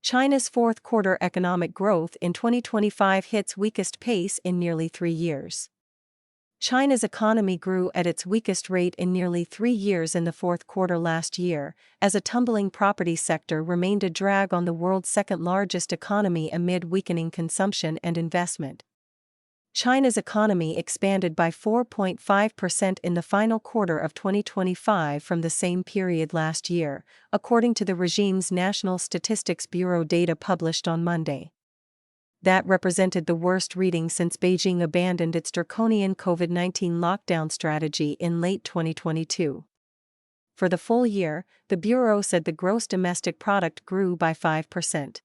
China's fourth-quarter economic growth in 2025 hits weakest pace in nearly 3 years. China's economy grew at its weakest rate in nearly 3 years in the fourth quarter last year, as a tumbling property sector remained a drag on the world's second-largest economy amid weakening consumption and investment. China's economy expanded by 4.5% in the final quarter of 2025 from the same period last year, according to the regime's National Statistics Bureau data published on Monday. That represented the worst reading since Beijing abandoned its draconian COVID-19 lockdown strategy in late 2022. For the full year, the Bureau said the gross domestic product grew by 5%.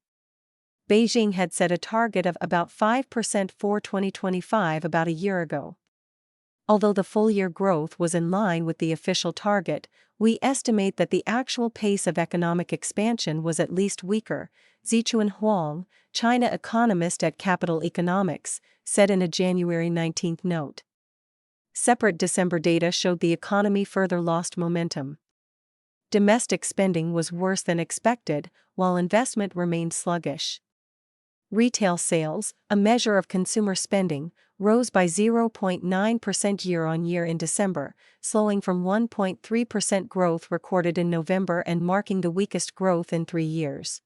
Beijing had set a target of about 5% for 2025 about a year ago. Although the full-year growth was in line with the official target, we estimate that the actual pace of economic expansion was at least weaker, Zichuan Huang, China economist at Capital Economics, said in a January 19 note. Separate December data showed the economy further lost momentum. Domestic spending was worse than expected, while investment remained sluggish. Retail sales, a measure of consumer spending, rose by 0.9% year-on-year in December, slowing from 1.3% growth recorded in November and marking the weakest growth in 3 years.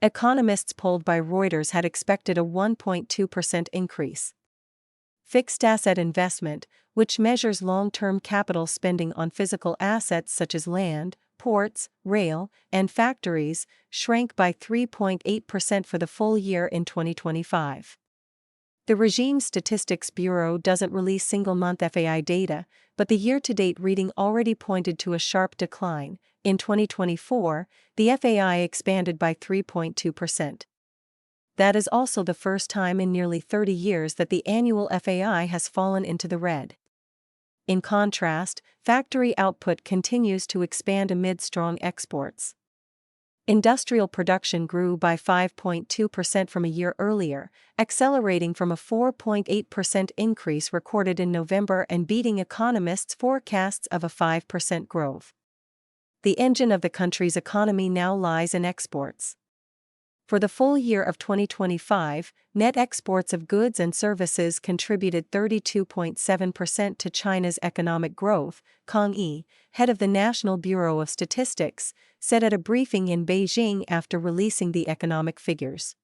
Economists polled by Reuters had expected a 1.2% increase. Fixed asset investment, which measures long-term capital spending on physical assets such as land, ports, rail, and factories, shrank by 3.8% for the full year in 2025. The regime's Statistics Bureau doesn't release single-month FAI data, but the year-to-date reading already pointed to a sharp decline. In 2024, the FAI expanded by 3.2%. That is also the first time in nearly 30 years that the annual FAI has fallen into the red. In contrast, factory output continues to expand amid strong exports. Industrial production grew by 5.2% from a year earlier, accelerating from a 4.8% increase recorded in November and beating economists' forecasts of a 5% growth. The engine of the country's economy now lies in exports. For the full year of 2025, net exports of goods and services contributed 32.7% to China's economic growth, Kang Yi, head of the National Bureau of Statistics, said at a briefing in Beijing after releasing the economic figures.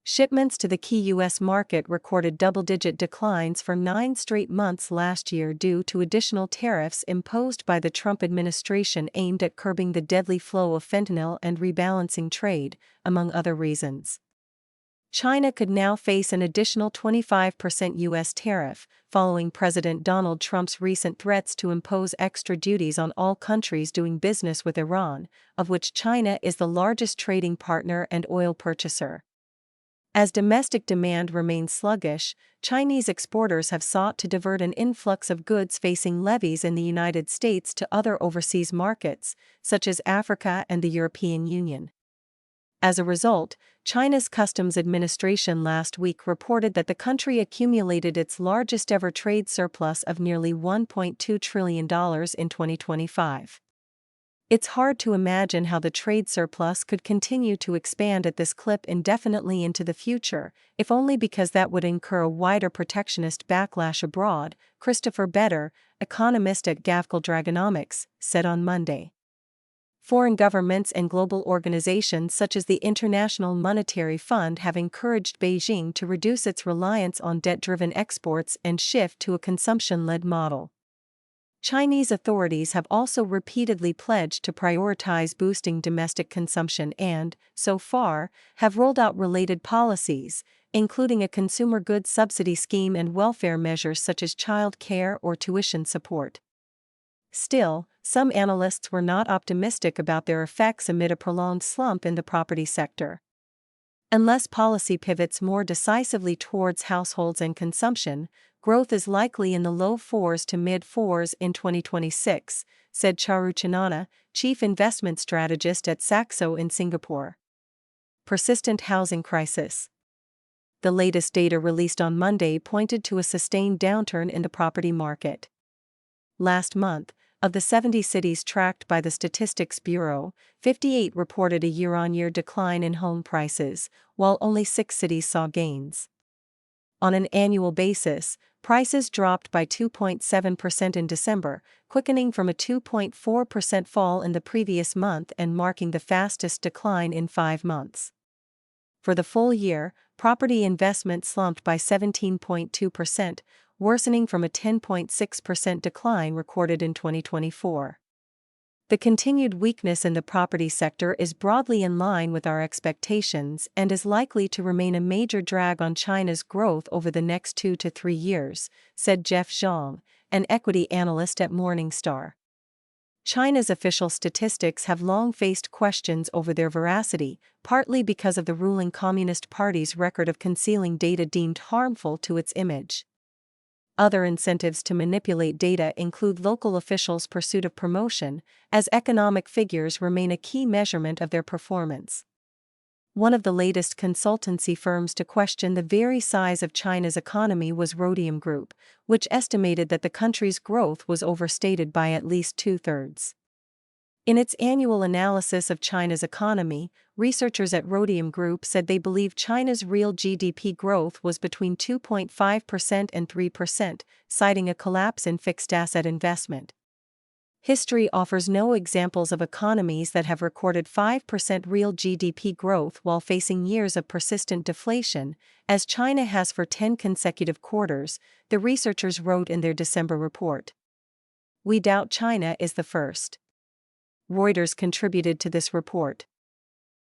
Shipments to the key U.S. market recorded double-digit declines for 9 straight months last year due to additional tariffs imposed by the Trump administration aimed at curbing the deadly flow of fentanyl and rebalancing trade, among other reasons. China could now face an additional 25% U.S. tariff, following President Donald Trump's recent threats to impose extra duties on all countries doing business with Iran, of which China is the largest trading partner and oil purchaser. As domestic demand remains sluggish, Chinese exporters have sought to divert an influx of goods facing levies in the United States to other overseas markets, such as Africa and the European Union. As a result, China's Customs Administration last week reported that the country accumulated its largest-ever trade surplus of nearly $1.2 trillion in 2025. It's hard to imagine how the trade surplus could continue to expand at this clip indefinitely into the future, if only because that would incur a wider protectionist backlash abroad, Christopher Better, economist at Gavkal Dragonomics, said on Monday. Foreign governments and global organizations such as the International Monetary Fund have encouraged Beijing to reduce its reliance on debt-driven exports and shift to a consumption-led model. Chinese authorities have also repeatedly pledged to prioritize boosting domestic consumption and, so far, have rolled out related policies, including a consumer goods subsidy scheme and welfare measures such as child care or tuition support. Still, some analysts were not optimistic about their effects amid a prolonged slump in the property sector. Unless policy pivots more decisively towards households and consumption, growth is likely in the low 4s to mid-4s in 2026, said Charuchanana, chief investment strategist at Saxo in Singapore. Persistent housing crisis. The latest data released on Monday pointed to a sustained downturn in the property market. Last month, Of the 70 cities tracked by the Statistics Bureau, 58 reported a year-on-year decline in home prices, while only 6 cities saw gains. On an annual basis, prices dropped by 2.7% in December, quickening from a 2.4% fall in the previous month and marking the fastest decline in 5 months. For the full year, property investment slumped by 17.2%, worsening from a 10.6% decline recorded in 2024. The continued weakness in the property sector is broadly in line with our expectations and is likely to remain a major drag on China's growth over the next 2 to 3 years, said Jeff Zhang, an equity analyst at Morningstar. China's official statistics have long faced questions over their veracity, partly because of the ruling Communist Party's record of concealing data deemed harmful to its image. Other incentives to manipulate data include local officials' pursuit of promotion, as economic figures remain a key measurement of their performance. One of the latest consultancy firms to question the very size of China's economy was Rhodium Group, which estimated that the country's growth was overstated by at least 2/3. In its annual analysis of China's economy, researchers at Rhodium Group said they believe China's real GDP growth was between 2.5% and 3%, citing a collapse in fixed asset investment. History offers no examples of economies that have recorded 5% real GDP growth while facing years of persistent deflation, as China has for 10 consecutive quarters, the researchers wrote in their December report. "We doubt China is the first." Reuters contributed to this report.